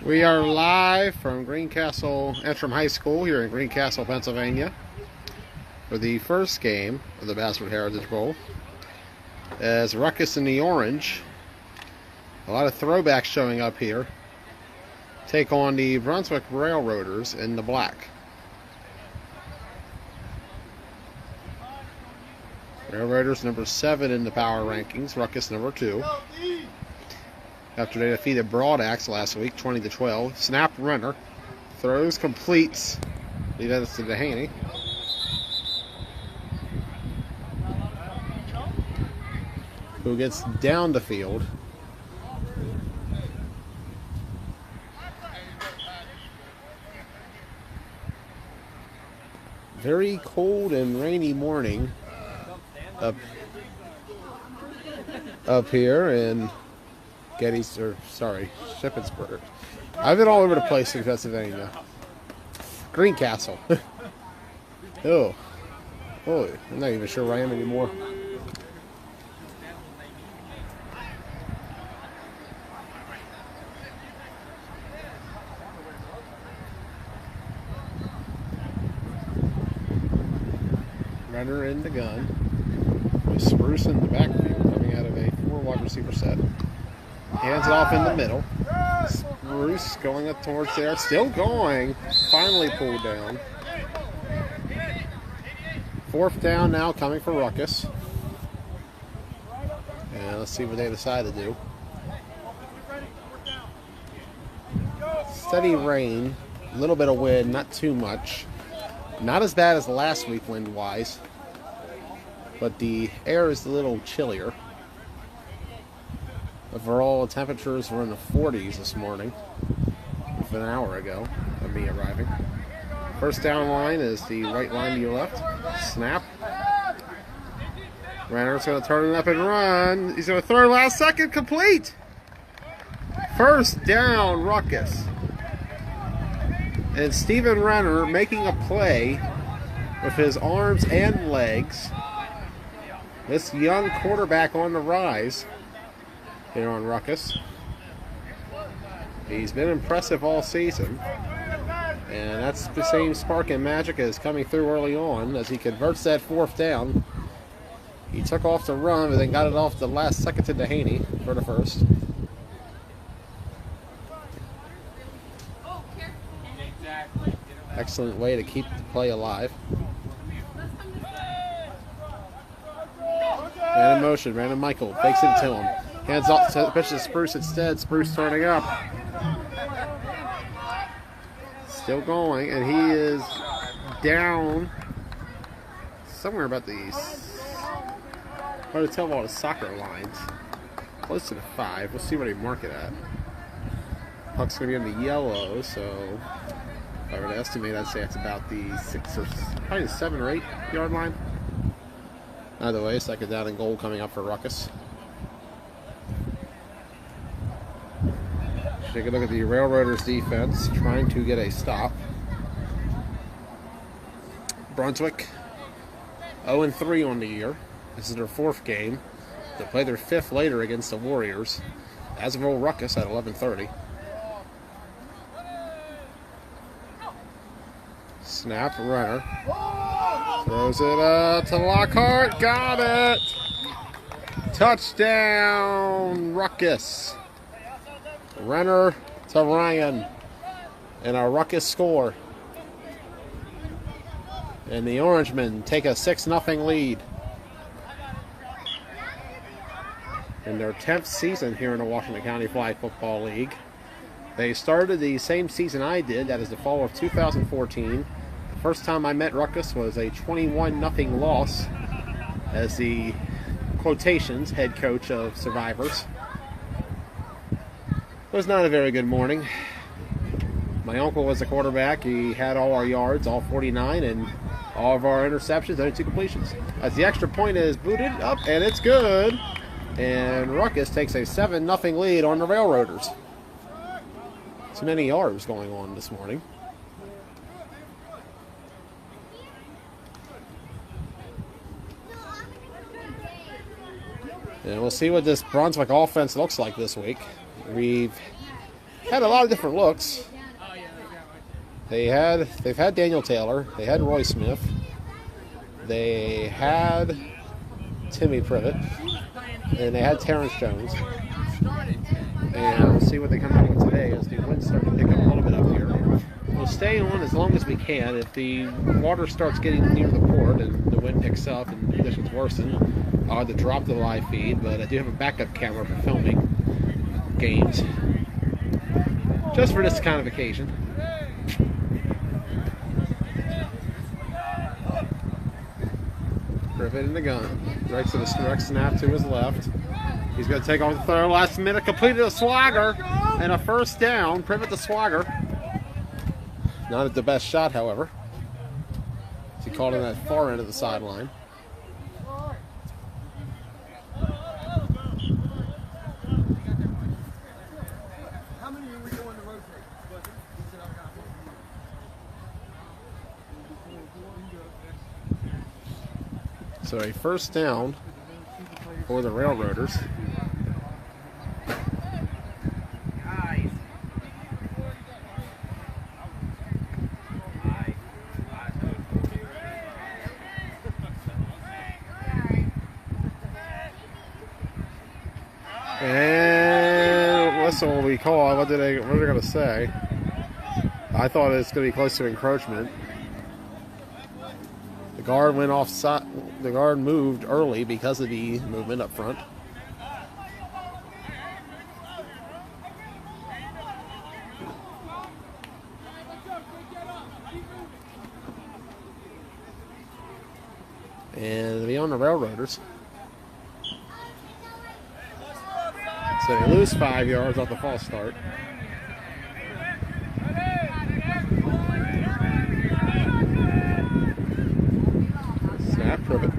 We are live from Greencastle Entrim High School here in Greencastle, Pennsylvania for the first game of the Basswood Heritage Bowl. As Ruckus in the orange, a lot of throwbacks showing up here, take on the Brunswick Railroaders in the black. Railroaders number 7 in the power rankings, Ruckus number 2. After they defeated Broadaxe last week, 20-12. Snap runner. Throws, completes. Lead us to Dehaney. Who gets down the field. Very cold and rainy morning up here in Shippensburg. I've been all over the place in Pennsylvania. Greencastle. Oh, I'm not even sure where I am anymore. Runner in the gun with Spruce in the backfield coming out of a 4 wide receiver set. Hands it off in the middle. Spruce going up towards there. Still going. Finally pulled down. 4th down now coming for Ruckus. And let's see what they decide to do. Steady rain. A little bit of wind. Not too much. Not as bad as last week wind-wise. But the air is a little chillier. Overall, temperatures were in the 40s this morning, an hour ago of me arriving. First down line is the right line to your left. Snap. Renner's going to turn it up and run. He's going to throw last second, complete. First down, Ruckus. And Steven Renner making a play with his arms and legs. This young quarterback on the rise here on Ruckus. He's been impressive all season, and that's the same spark and magic as coming through early on as he converts that 4th down. He took off the run, but then got it off the last second to Dehaney for the first. Excellent way to keep the play alive. Man in motion, Brandon Michael fakes it to him. Hands off, pitch to Spruce instead. Spruce turning up. Still going, and he is down somewhere about these. Hard to tell all the soccer lines. Close to the 5. We'll see where they mark it at. Puck's going to be in the yellow, so if I were to estimate, I'd say it's about the 6 or probably the 7 or 8 yard line. Either way, 2nd down and goal coming up for Ruckus. Take a look at the Railroaders defense, trying to get a stop. Brunswick, 0-3 on the year. This is their 4th game. They'll play their 5th later against the Warriors. As of old Ruckus at 11:30. Snap, runner. Throws it to Lockhart. Got it! Touchdown, Ruckus. Renner to Ryan, and a Ruckus score. And the Orangemen take a 6-0 lead. In their 10th season here in the Washington County Flag Football League. They started the same season I did, that is the fall of 2014. The first time I met Ruckus was a 21-0 loss as the quotations head coach of Survivors. It was not a very good morning. My uncle was the quarterback. He had all our yards, all 49, and all of our interceptions, only 2 completions. As the extra point is booted up, and it's good. And Ruckus takes a 7-0 lead on the Railroaders. Too many yards going on this morning. And we'll see what this Brunswick offense looks like this week. We've had a lot of different looks. They've had Daniel Taylor, they had Roy Smith, they had Timmy Privet, and they had Terrence Jones. And we'll see what they come out with today as the winds start to pick up a little bit up here. We'll stay on as long as we can. If the water starts getting near the port and the wind picks up and conditions worsen, I'll have to drop the live feed, but I do have a backup camera for filming games, just for this kind of occasion. Privet in the gun. Right to the direct snap to his left. He's going to take on the throw. Last minute, completed a swagger and a first down. Privet the swagger. Not at the best shot, however. He caught in that far end of the sideline. So a first down for the Railroaders. And whistle will be called. What are they going to say? I thought it was going to be close to encroachment. The guard went offside. The guard moved early because of the movement up front. And it'll be on the Railroaders. So they lose 5 yards off the false start. Snap, Privet.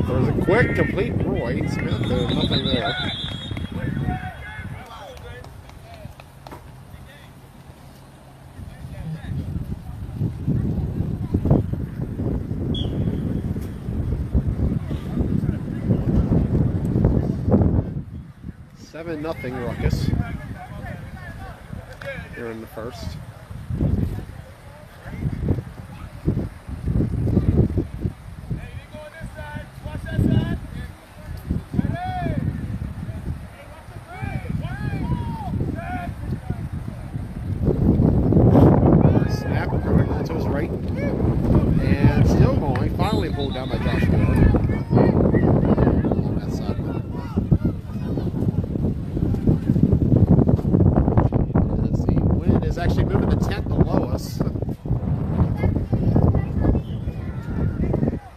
There's a quick, complete Roy Smith. There's nothing there. Nothing Ruckus here in the first. Snap, going to his right, and still going. Finally pulled down by Josh Ward. Actually moving the tent below us.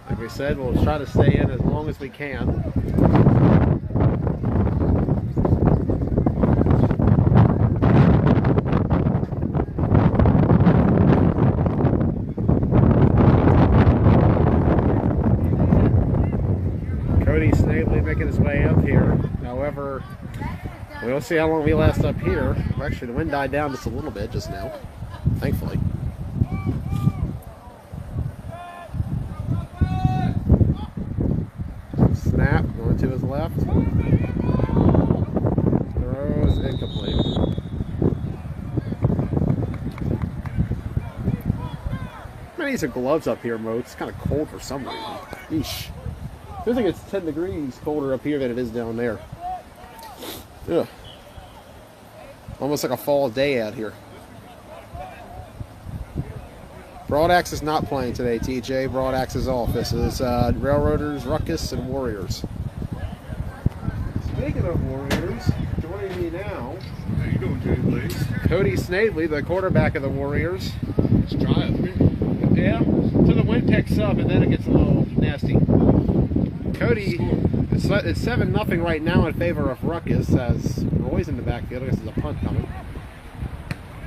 Like we said, we'll try to stay in as long as we can. Cody Snavely making his way up here. However, we'll see how long we last up here. Actually, the wind died down just a little bit just now, thankfully. Snap, going to his left. Throws incomplete. I need some gloves up here, Mo. It's kind of cold for some reason. Yeesh. Feels like it's 10 degrees colder up here than it is down there. Ugh. Almost like a fall day out here. Broadaxe is not playing today, TJ. Broadaxe is off. This is Railroaders, Ruckus, and Warriors. Speaking of Warriors, joining me now. How you doing, Jay, please? Cody Snavely, the quarterback of the Warriors. It's dry up here. Yeah, so the wind picks up and then it gets a little nasty. Cody, it's 7-0 right now in favor of Ruckus as Roy's in the backfield. I guess there's a punt coming.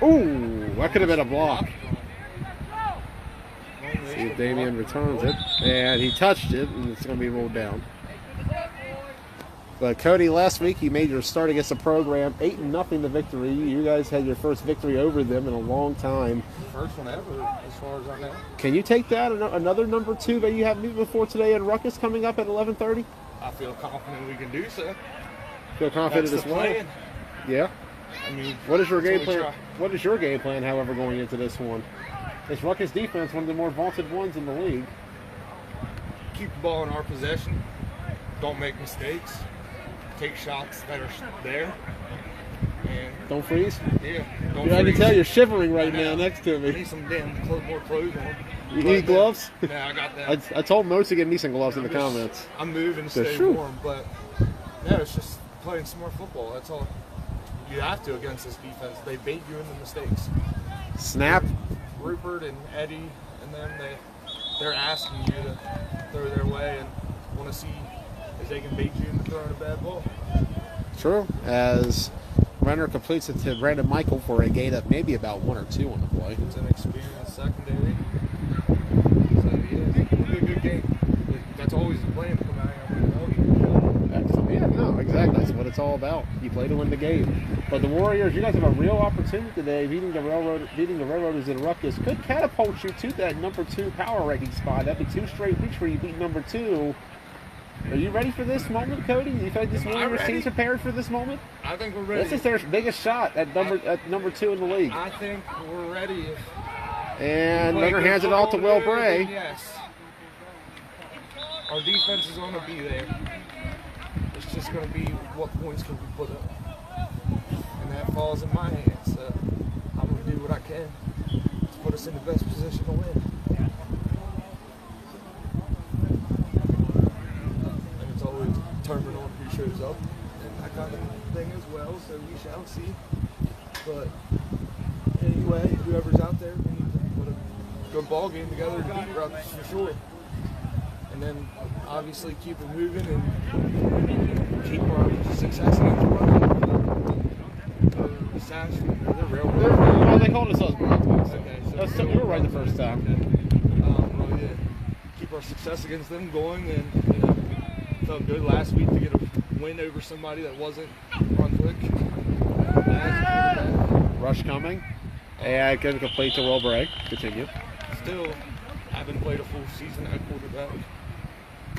Ooh, that could have been a block. See if Damian returns it. And he touched it, and it's going to be rolled down. But Cody, last week you made your start against the program, 8-0 the victory. You guys had your first victory over them in a long time. First one ever, as far as I know. Can you take that another number 2 that you have moved before today in Ruckus coming up at 11:30? I feel confident we can do so. Feel confident as well? Plan. Yeah. I mean, What is your that's game what we plan? try. What is your game plan, however, going into this one? This Ruckus defense, one of the more vaunted ones in the league. Keep the ball in our possession. Don't make mistakes. Take shots that are there. And Don't freeze. yeah, don't Dude, I can freeze. tell you're shivering right I now know. next to I me. need some damn more clothes on. You But, need gloves? Yeah, I got that. I told Mo to get me some gloves in the I'm just- comments. I'm moving to stay Shoo. warm, but yeah, it's just playing smart football. That's all you have to against this defense. They bait you into mistakes. Snap. Rupert and Eddie and them, they're asking you to throw their way and want to see if they can bait you into throwing a bad ball. True. As Renner completes it to Brandon Michael for a gain of maybe about 1 or 2 on the play. It's an experienced secondary. So yeah, it'll be a good game. That's always the plan coming out of the ball game. Excellent. Yeah, no, exactly. That's what it's all about. You play to win the game. But the Warriors, you guys have a real opportunity today. Beating the Railroaders in Ruckus could catapult you to that number 2 power ranking spot. That'd be 2 straight weeks where you beat number 2. Are you ready for this moment, Cody? Do you feel like this Am I Warriors ready? team's prepared for this moment? I think we're ready. This is their biggest shot at number 2 in the league. I think we're ready. And Play Renner good hands it off to football Will today, Bray. then yes. Our defense is going to be there. It's just going to be what points can we put up. And that falls in my hands. So I'm going to do what I can to put us in the best position to win. And it's always determined on who shows up and that kind of thing as well. So we shall see. But anyway, whoever's out there, we need to put a good ball game together to beat Ruckus for sure. And then obviously keep it moving and keep our success against Ruckus. Sash, they're real. Oh, they called themselves Brunswick. Okay, so You were right the first time. Well, yeah, keep our success against them going, and felt good last week to get a win over somebody that wasn't Brunswick. Rush coming. And going to complete to Will Bray. Continue. Still haven't played a full season at quarterback,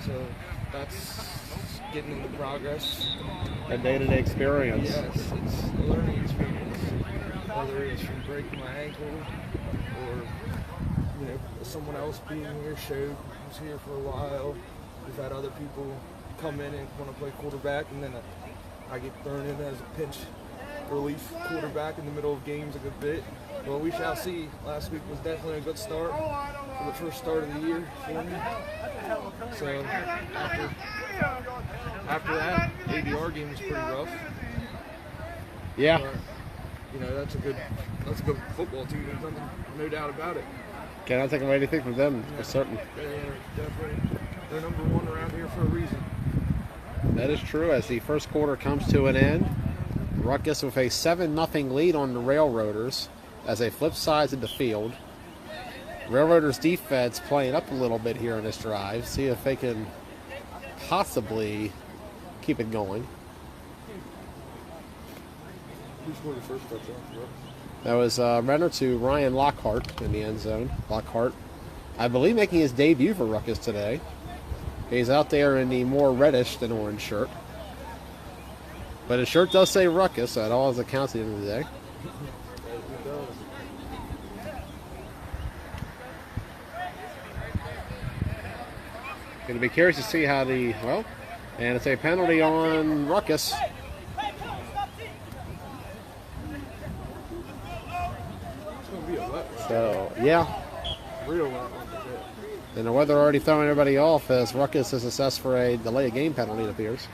so that's getting into progress. A day-to-day experience. Yes, it's a learning experience, whether it's from breaking my ankle or someone else being here. Showed was here for a while. We've had other people come in and want to play quarterback, and then I get thrown in as a pinch relief quarterback in the middle of games a good bit. Well, we shall see. Last week was definitely a good start for the first start of the year for me. So after that, ADR game was pretty rough. Yeah. But, that's a good football team. There's nothing, no doubt about it. Cannot take away anything from them, for certain. They're number 1 around here for a reason. That is true. As the first quarter comes to an end, Ruckus with a 7-0 lead on the Railroaders as they flip sides of the field. Railroaders defense playing up a little bit here in this drive. See if they can possibly keep it going. Who scored the first touchdown, bro? That was Renner to Ryan Lockhart in the end zone. Lockhart, I believe, making his debut for Ruckus today. He's out there in the more reddish than orange shirt. But his shirt does say Ruckus, so it all has accounts at the end of the day. Going to be curious to see how and it's a penalty on Ruckus. It's going to be a wet one. So, yeah. Real wet one. And the weather already throwing everybody off as Ruckus is assessed for a delay of game penalty, it appears.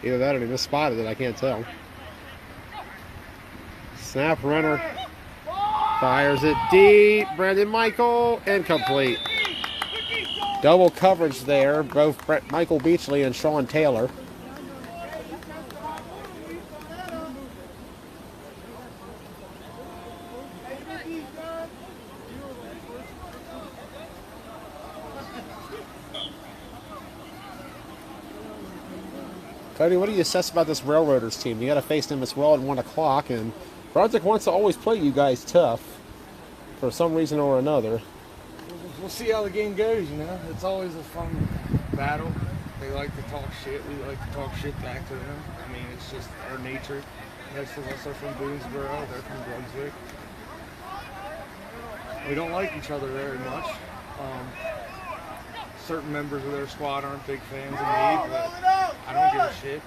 Either that or he misspotted it, I can't tell. Snap, Renner fires it deep. Brandon Michael, incomplete. Double coverage there, both Michael Beachley and Sean Taylor. Cody, what do you assess about this Railroaders team? You got to face them as well at 1 o'clock, and Brunswick wants to always play you guys tough for some reason or another. We'll see how the game goes, It's always a fun battle. They like to talk shit. We like to talk shit back to them. I mean, it's just our nature. Most of us are from Boonesboro. They're from Brunswick. We don't like each other very much. Certain members of their squad aren't big fans of me, but I don't give a shit,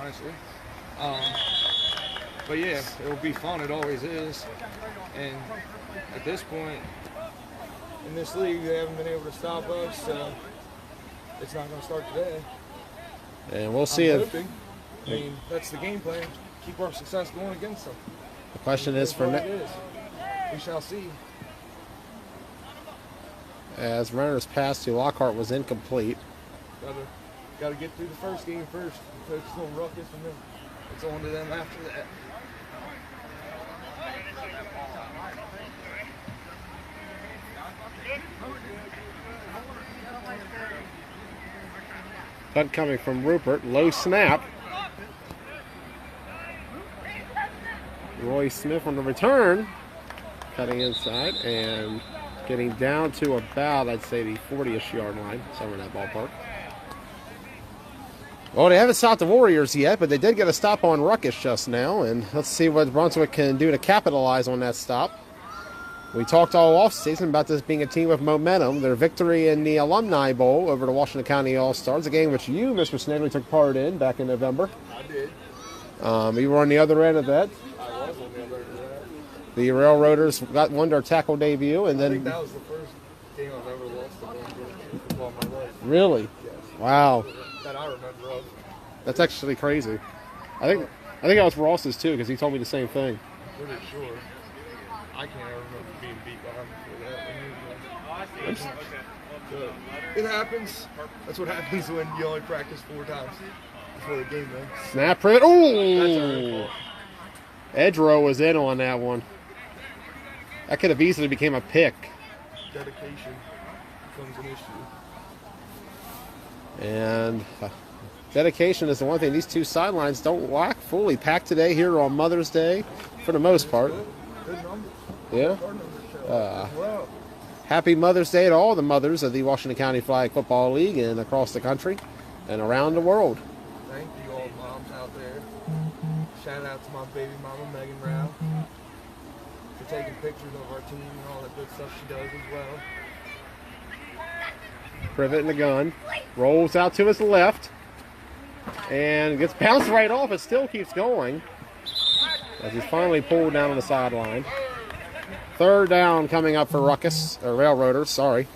honestly. But yeah, it'll be fun. It always is. And at this point, in this league, they haven't been able to stop us, so it's not going to start today. And we'll see if... I mean, that's the game plan. Keep our success going against them. The question is for next... We shall see. As Renner's pass to Lockhart was incomplete. Got to get through the first game first. Focus on Ruckus, and then it's on to them after that. Cut coming from Rupert. Low snap. Roy Smith on the return. Cutting inside and getting down to about, I'd say, the 40-ish yard line. Somewhere in that ballpark. Well, they haven't stopped the Warriors yet, but they did get a stop on Ruckus just now. And let's see what Brunswick can do to capitalize on that stop. We talked all offseason about this being a team with momentum. Their victory in the Alumni Bowl over the Washington County All-Stars, a game which you, Mr. Snedley, took part in back in November. I did. You were on the other end of that. I was on the other end of that. The Railroaders won their tackle debut, and then... I think that was the first game I've ever lost to football in my life. Really? Yes. Wow. That I remember of. That's actually crazy. I think that was Ross's too, because he told me the same thing. I'm pretty sure. I can't ever remember being beat by him before that. So, it happens. That's what happens when you only practice 4 times before the game, man. Snap privet. Ooh! Edge row was in on that one. That could have easily became a pick. Dedication becomes an issue. And dedication is the one thing these two sidelines don't lack. Fully packed today here on Mother's Day, for the most part. Good numbers. Yeah. Happy Mother's Day to all the mothers of the Washington County Flag Football League and across the country and around the world. Thank you all moms out there. Shout out to my baby mama, Megan Rao, for taking pictures of our team and all that good stuff she does as well. Privet in the gun. Rolls out to his left. And gets bounced right off. It still keeps going. As he's finally pulled down on the sideline. 3rd down coming up for Ruckus. Or Railroaders, sorry.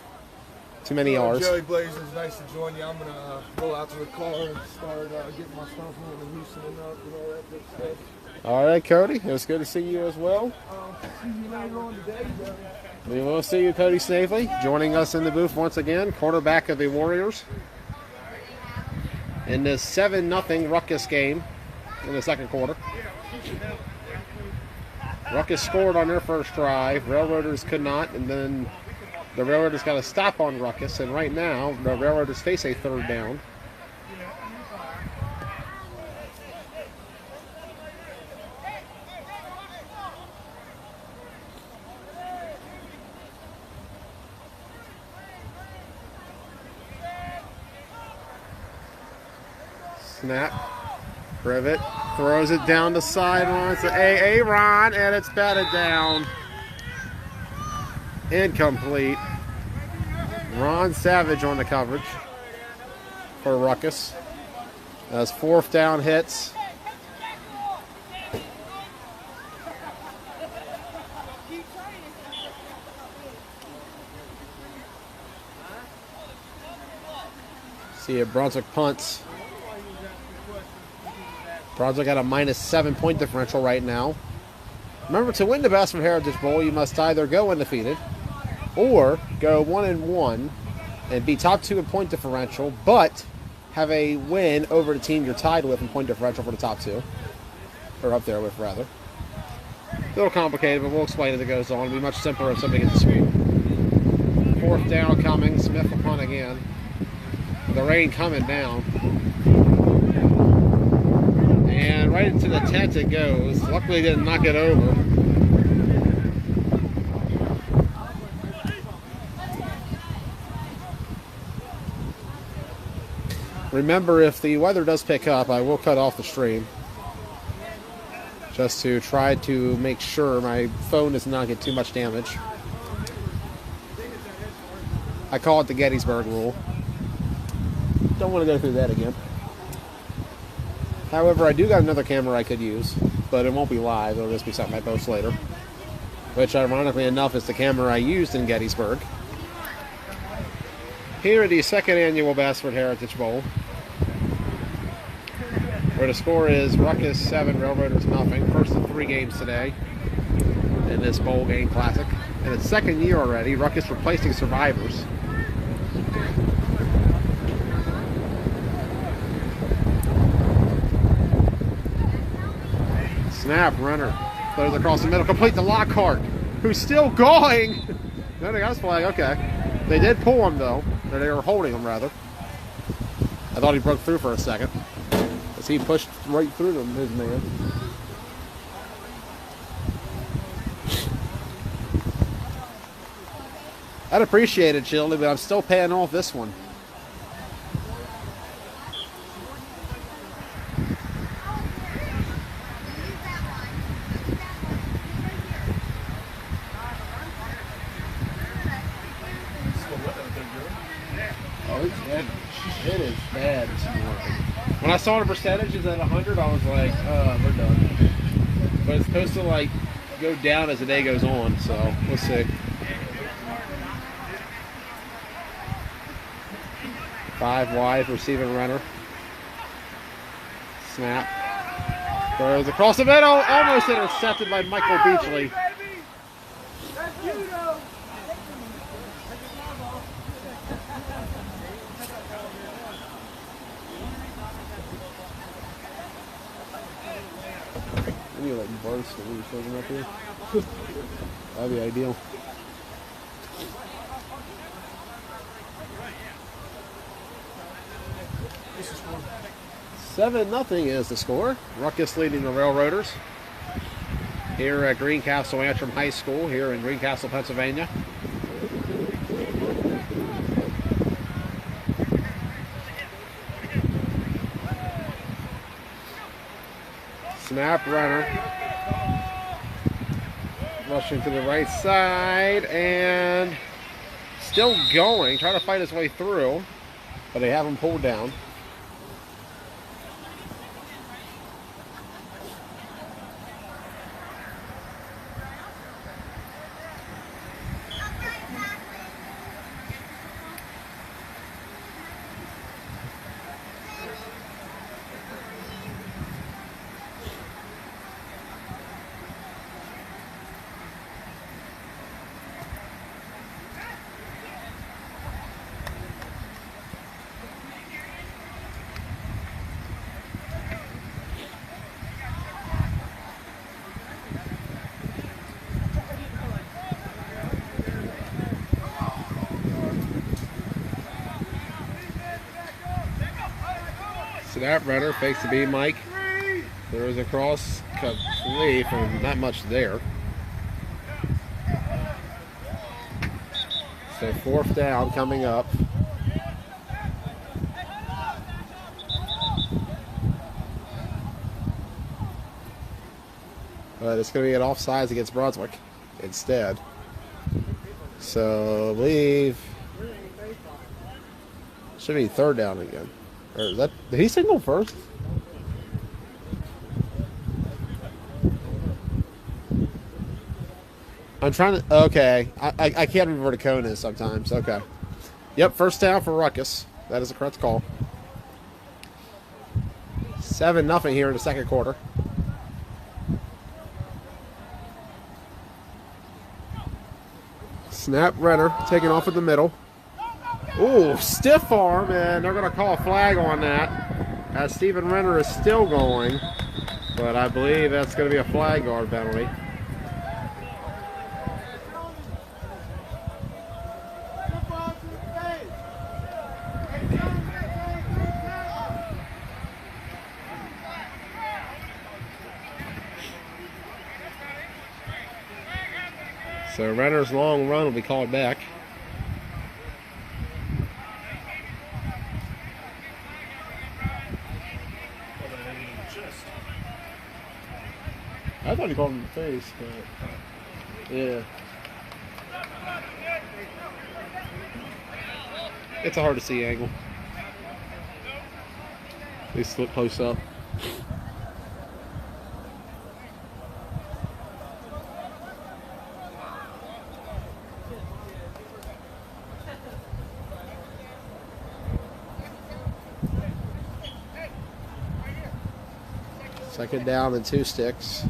Too many R's. Joey Blazers, nice to join you. I'm going to go out to the car and start getting my stuff on and loosening up and all that good stuff. All right, Cody. It was good to see you as well. See you later on today, Joey. We will see you, Cody Snavely, joining us in the booth once again, quarterback of the Warriors. In this 7-0 Ruckus game in the second quarter. Ruckus scored on their first drive. Railroaders could not, and then the Railroaders got a stop on Ruckus, and right now the Railroaders face a 3rd down. Snap. Privet throws it down the sideline to Ron, and it's batted down. Incomplete. Ron Savage on the coverage for Ruckus. As 4th down hits. See if Brunswick punts. Brunswick got a -7 point differential right now. Remember, to win the Bassford Heritage Bowl, you must either go undefeated or go 1-1 and be top 2 in point differential, but have a win over the team you're tied with in point differential for the top 2. Or up there with, rather. A little complicated, but we'll explain as it goes on. It'll be much simpler if somebody gets a sweep. 4th down coming. Smith will punt again. The rain coming down. And right into the tent it goes. Luckily, didn't knock it over. Remember, if the weather does pick up, I will cut off the stream. Just to try to make sure my phone does not get too much damage. I call it the Gettysburg rule. Don't want to go through that again. However, I do got another camera I could use, but it won't be live. It'll just be something I post later. Which, ironically enough, is the camera I used in Gettysburg. Here at the second annual Bassford Heritage Bowl, where the score is Ruckus 7, Railroaders nothing. First of 3 games today in this bowl game classic. In its second year already, Ruckus replacing survivors. Snap, runner. Throws across the middle, complete to Lockhart, who's still going. No, they got his flag, okay. They did pull him though, or they were holding him rather. I thought he broke through for a second. As he pushed right through them, his man. I'd appreciate it, Chili, but I'm still paying off this one. It is bad this morning. When I saw the percentages at 100, I was like, we're done. But it's supposed to like go down as the day goes on, so we'll see. 5 wide, receiving runner. Snap. Throws across the middle, almost intercepted by Michael Beachley. I need to like burst the when you're filming up here. That'd be ideal. This is 7-0 is the score. Ruckus leading the Railroaders here at Greencastle Antrim High School here in Greencastle, Pennsylvania. Snap, runner. Rushing to the right side and still going, trying to fight his way through, but they have him pulled down. Snap, runner, fakes the B, Mike. Throws across, complete from not much there. So 4th down coming up. But it's going to be an offsides against Brunswick instead. So I believe should be 3rd down again. Or is that, did he signal first? I'm trying to, okay. I can't remember where the cone is sometimes. Okay. Yep, 1st down for Ruckus. That is a correct call. 7-0 here in the 2nd quarter. Snap, runner, taking off at the middle. Ooh, stiff arm, and they're going to call a flag on that as Stephen Renner is still going, but I believe that's going to be a flag guard penalty. So Renner's long run will be called back. I thought he called him in the face, but yeah. It's a hard to see angle. They slip close up. Second down and 2 sticks.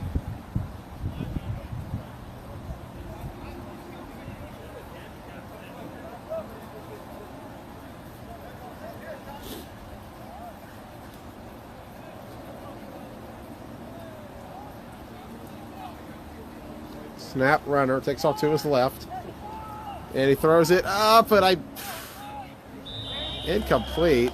Snap, runner, takes off to his left. And he throws it up, and incomplete.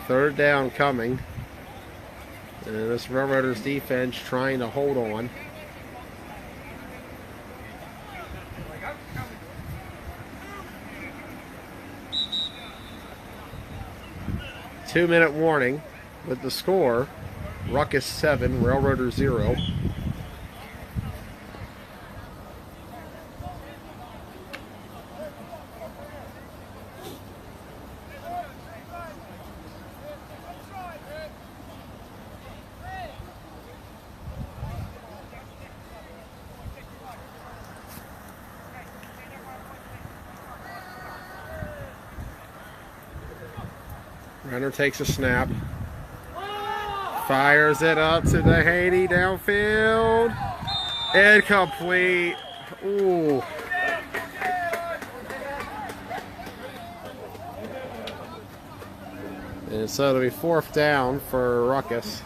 Third down coming. And this Railroaders defense trying to hold on. Two-minute warning with the score. Ruckus 7, Railroaders 0. Runner takes a snap. Fires it up to the Haiti downfield. Incomplete. Ooh. And so it'll be 4th down for Ruckus.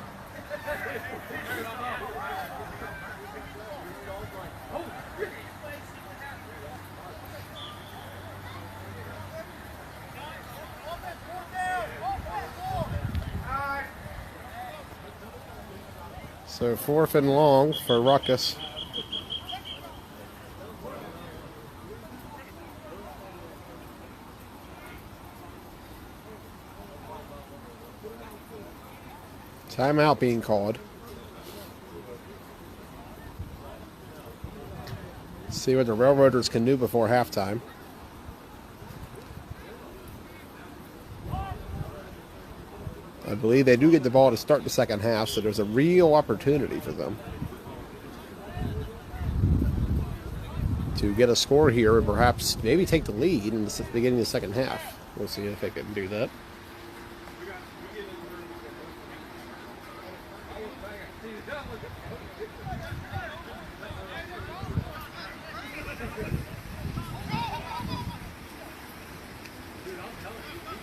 So 4th and long for Ruckus. Timeout being called. See what the Railroaders can do before halftime. I believe they do get the ball to start the second half, so there's a real opportunity for them to get a score here and perhaps maybe take the lead in the beginning of the second half. We'll see if they can do that.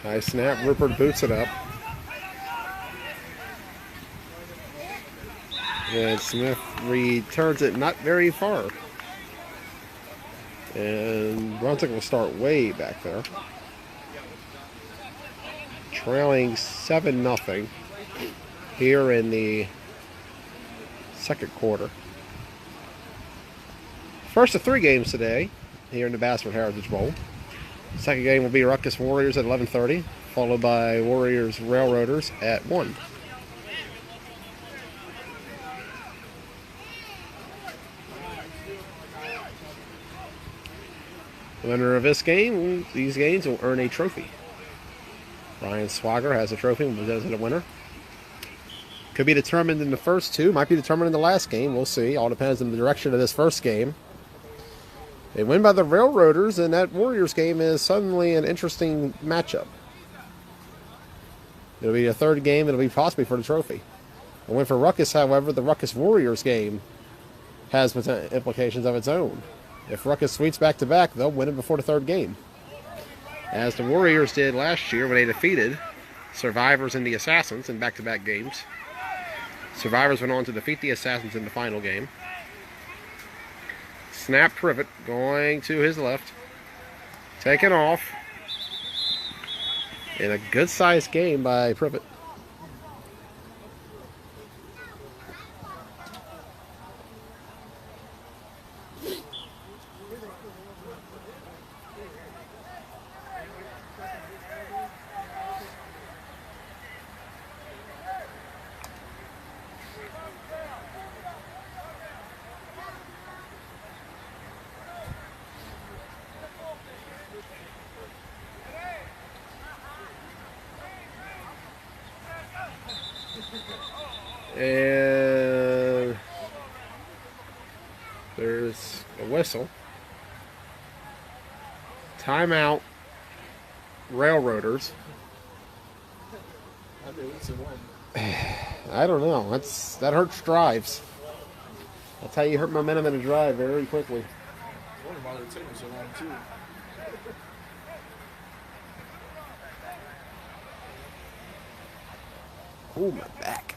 Nice snap. Rupert boots it up. And Smith returns it not very far. And Brunswick will start way back there. Trailing 7-0 here in the second quarter. First of 3 games today here in the Bassford Heritage Bowl. Second game will be Ruckus Warriors at 11:30, followed by Warriors Railroaders at 1. The winner of these games will earn a trophy. Ryan Swagger has a trophy and was a winner. Could be determined in the first 2, might be determined in the last game. We'll see. All depends on the direction of this first game. They win by the Railroaders, and that Warriors game is suddenly an interesting matchup. It'll be a third game. It'll be possibly for the trophy. A win for Ruckus, however, the Ruckus Warriors game has implications of its own. If Ruckus sweeps back-to-back, they'll win it before the third game. As the Warriors did last year when they defeated Survivors and the Assassins in back-to-back games. Survivors went on to defeat the Assassins in the final game. Snap Privet going to his left. Taken off. In a good-sized game by Privet. And there's a whistle. Timeout, Railroaders. I don't know. That hurts drives. That's how you hurt momentum in a drive very quickly. I wonder why they're taking so long too. Oh, my back.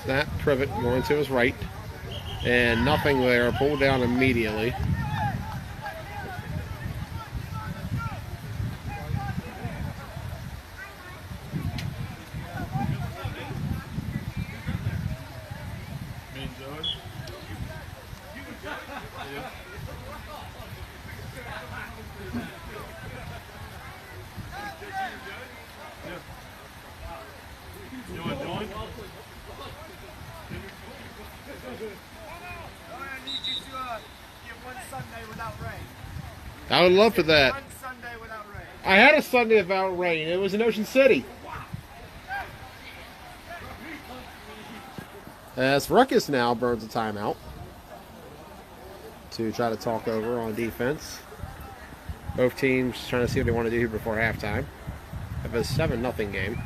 Snap, Privet going to his right, and nothing there. Pulled down immediately. I would love for that. One Sunday without rain. I had a Sunday without rain. It was in Ocean City. As Ruckus now burns a timeout to try to talk over on defense. Both teams trying to see what they want to do here before halftime. Have a 7-0 game.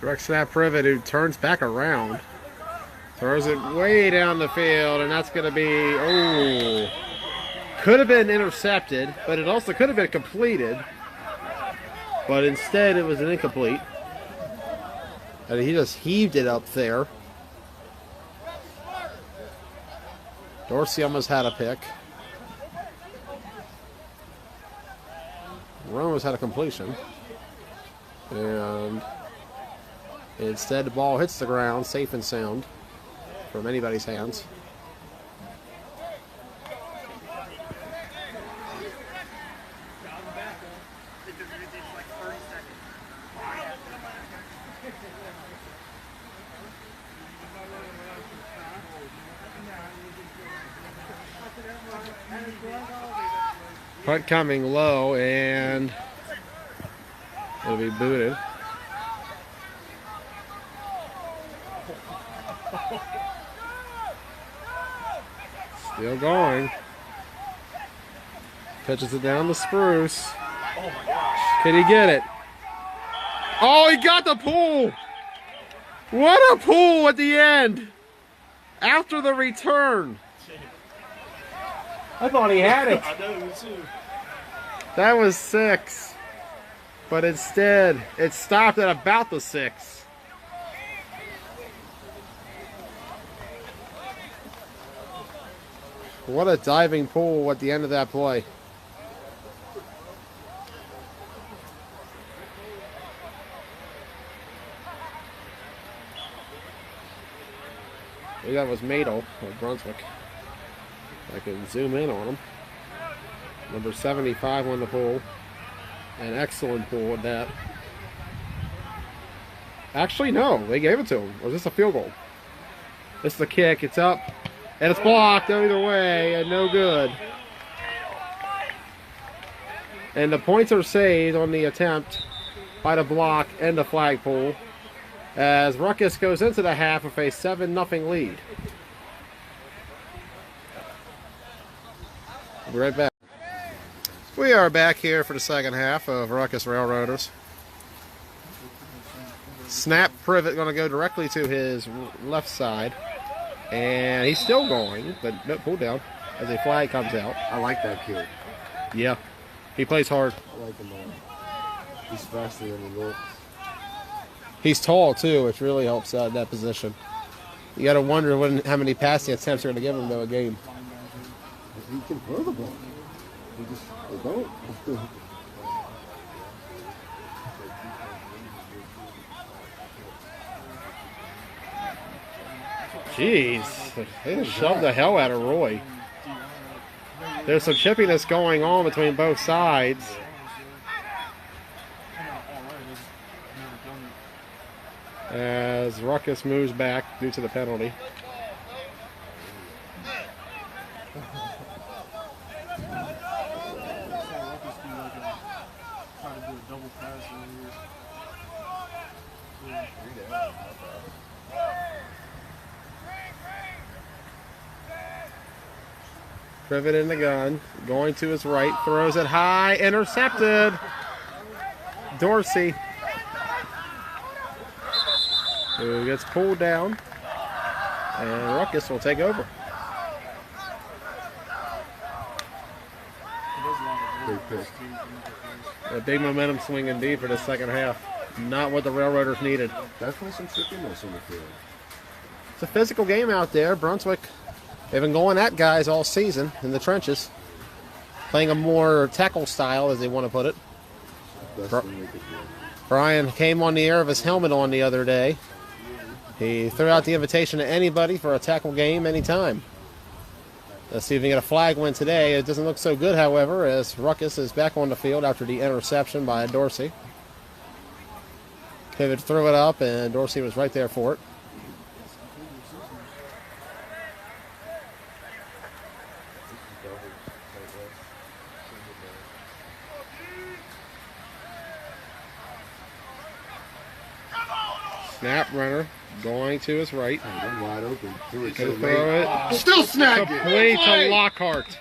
Direct snap Privet, who turns back around. Throws it way down the field, and that's going to be, oh, could have been intercepted, but it also could have been completed. But instead, it was an incomplete. And he just heaved it up there. Dorsey almost had a pick. Rome had a completion. And instead, the ball hits the ground, safe and sound, from anybody's hands. Punt coming low, and it'll be booted. Still going. Pitches it down to Spruce. Oh my gosh. Can he get it? Oh, he got the pull! What a pull at the end! After the return. I thought he had it. I know, me too. That was 6. But instead, it stopped at about the 6. What a diving pull at the end of that play. I think that was Madel of Brunswick. I can zoom in on him. Number 75 on the pull. An excellent pull at that. Actually, no. They gave it to him. Or is this a field goal? This is the kick. It's up. And it's blocked either way. And no good. And the points are saved on the attempt by the block and the flagpole, as Ruckus goes into the half with a 7-0 lead. be right back. We are back here for the second half of Ruckus Railroaders. Snap Privet going to go directly to his left side. And he's still going, but no, pull down as a flag comes out. I like that kid. Yeah, he plays hard. I like him a lot. He's faster than he looks. He's tall too, which really helps out in that position. You got to wonder how many passing attempts are going to give him though a game. He can throw the ball. He just don't. Jeez, they just shoved the hell out of Roy. There's some chippiness going on between both sides. As Ruckus moves back due to the penalty. Privet in the gun, going to his right, throws it high, intercepted. Dorsey, who gets pulled down, and Ruckus will take over. A big momentum swing indeed for the second half. Not what the Railroaders needed. Definitely some trickiness on the field. It's a physical game out there. Brunswick, they've been going at guys all season in the trenches, playing a more tackle style, as they want to put it. Brian came on the air of his helmet on the other day. He threw out the invitation to anybody for a tackle game anytime. Let's see if we can get a flag win today. It doesn't look so good, however, as Ruckus is back on the field after the interception by Dorsey. Pivot threw it up, and Dorsey was right there for it. Snap runner going to his right. I'm wide open. Throw it. Still snagged it. Complete to Lockhart.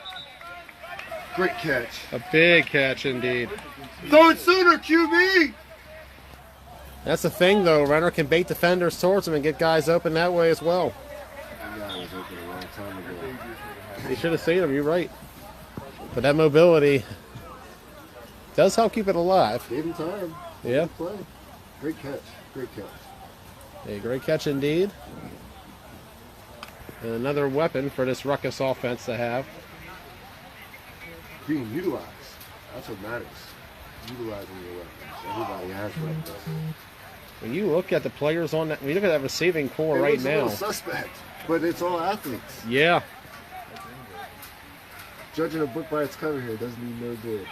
Great catch. A big catch indeed. Throw it sooner, QB. That's the thing, though. Runner can bait defenders towards him and get guys open that way as well. That guy was open a long time ago. You should have seen him. You're right. But that mobility does help keep it alive. Gave him time. Yeah. Play. Great catch. Great catch. A great catch indeed. And another weapon for this Ruckus offense to have. Being utilized. That's what matters. Utilizing your weapons. Everybody has weapons. When you look at the players on that, when you look at that receiving core right now. It looks a little suspect, but it's all athletes. Yeah. Judging a book by its cover here doesn't mean no good.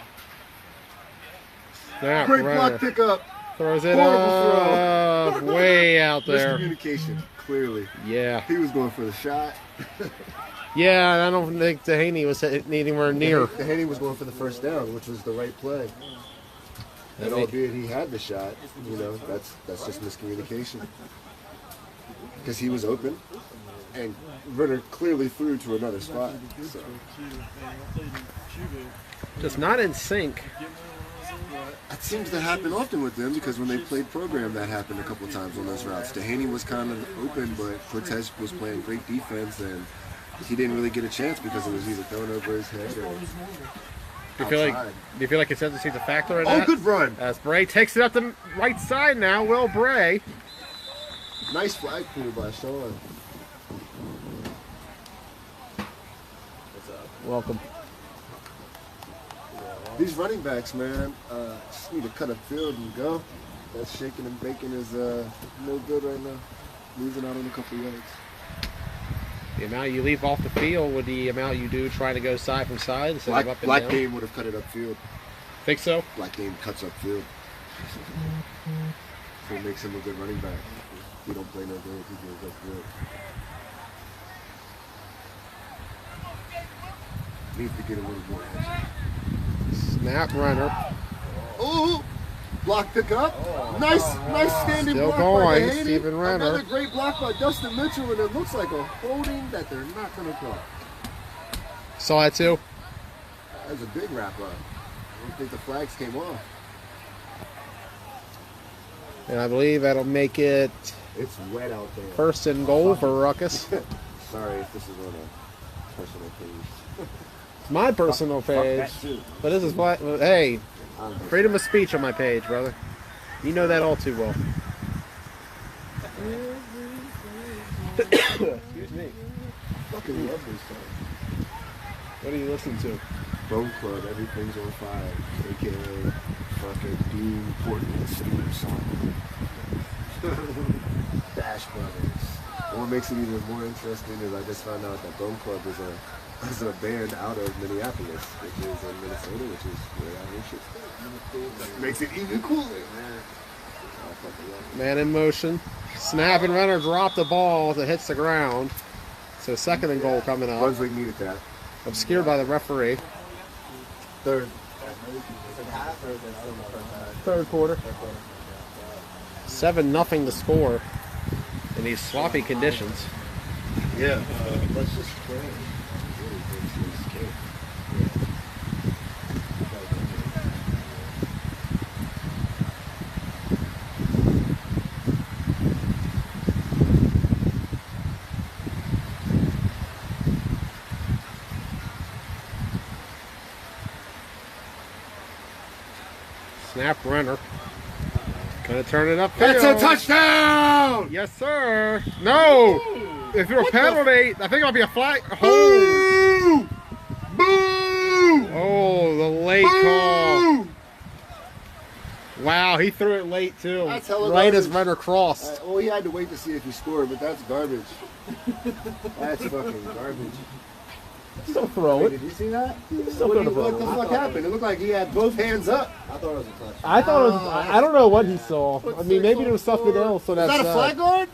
Snap, Great runner. block pickup. Throws it up way out there. Miscommunication, clearly. Yeah. He was going for the shot. Yeah, I don't think Dehaney was anywhere near. Dehaney was going for the first down, which was the right play. And albeit he had the shot, you know, that's just miscommunication. Because he was open, and Ritter clearly threw to another spot. So. Just not in sync. It seems to happen often with them because when they played program, that happened a couple of times on those routes. Dehaney was kind of open, but Cortez was playing great defense, and he didn't really get a chance because it was either thrown over his head or do you feel like consistency's a factor in that? Oh, good run. As Bray takes it up the right side now, Will Bray. Nice flag pull by Sean. What's up? Welcome. These running backs, man, just need to cut a field and go. That shaking and baking is no good right now. Losing out on a couple yards. The amount you leave off the field with the amount you do trying to go side from side instead of up and Black down. Game would have cut it upfield. Think so? Black Game cuts upfield. So it makes him a good running back. He don't play no good. He goes upfield. Needs to get a little more action. Snap runner. Ooh! Block pickup. Nice standing Still block going, by Dehaney. Stephen Renner. Another great block by Dustin Mitchell, and it looks like a holding that they're not going to call. Saw that too? That was a big wrap up. I don't think the flags came off. And I believe that'll make it It's wet out there. first and goal for Ruckus. Sorry if this is on a personal page. It's my personal page. But this is what, hey, freedom of speech on my page, brother. You know that all too well. Excuse me. Fucking love this song. What do you listen to? Bone Club, Everything's on Fire, aka fucking Dean Portman's theme song. Dash Brothers. And what makes it even more interesting is I just found out that Bone Club is a band out of Minneapolis, which is in Minnesota, which is where I shit. Makes it even cooler, man. I fucking love it. Man in motion. Snap and runner drop the ball as it hits the ground. So second and goal coming up. Brunswick needed that. Obscured by the referee. Third. Third quarter. 7-0 to score in these sloppy conditions. Yeah. Let's just pray. Really thinks he's king. Snap runner. Gonna turn it up. That's a touchdown! Yes, sir. No! If you're a penalty, I think it'll be a flag. Boo! Boo! Oh, the late call. Wow, he threw it late too. That's hella Right as garbage. runner crossed. Well, he had to wait to see if he scored, but that's garbage. That's fucking garbage. Still throw Wait, it. did you see that? Still What, gonna what throw the it. fuck happened? It looked like he had both hands up. I thought it was a touch. I thought it was. I don't know what he saw. I mean, maybe there was something else. So Is that a flag guard?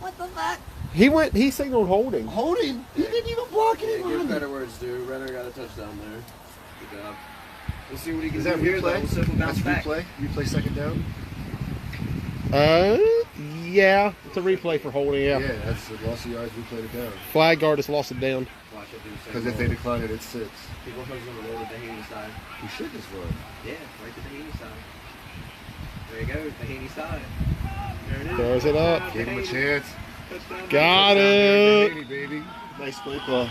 What the fuck? He signaled holding. Holding? He didn't even block it. Give better words, dude. Renner got a touchdown there. Good job. We'll see what he can Is do that here, though. replay? We'll see if we'll bounce That's back. replay? Replay second down? Yeah, it's a replay for holding. Yeah. Yeah, that's the loss of yards, replay it down. Flag guard has lost it down. Watch it do the same Because if they goal. decline it, it's 6. People are going to roll with the Haney side. He should just run. Yeah, right to the Haney side. There you go, the Haney side. There it is. Throws it up. Gave him a chance. Touchdown. Got it. Haney, baby. Nice play call.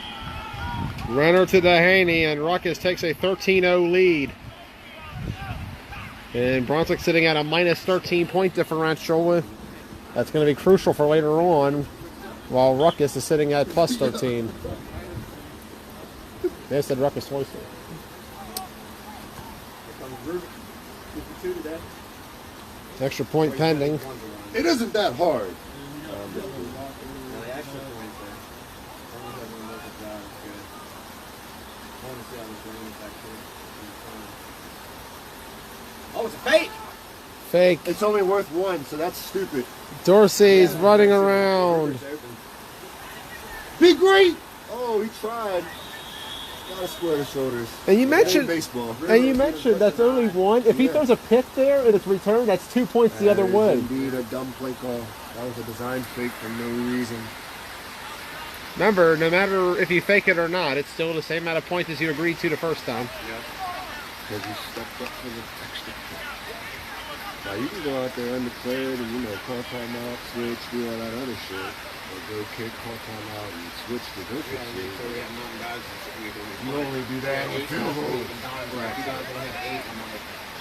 Runner to the Haney, and Ruckus takes a 13-0 lead. And Brunswick sitting at a minus 13 point differential. That's going to be crucial for later on, while Ruckus is sitting at plus 13. They said Ruckus twice. Extra point pending. It isn't that hard. Oh, it's a fake! Fake. It's only worth 1, so that's stupid. Dorsey's running around. Be great! Oh, he tried. Gotta square the shoulders. And you It ain't mentioned, baseball. that's only one. If he throws a pick there and it's returned, that's 2 points the other That is way. Indeed, a dumb play call. That was a design fake for no reason. Remember, no matter if you fake it or not, it's still the same amount of points as you agreed to the first time. Because he stepped up for the extra point. Now you can go out there undeclared and call timeout, switch, do all that other shit. Or go kick, call timeout, and switch to go kick shit. You only do that with field goal. Right.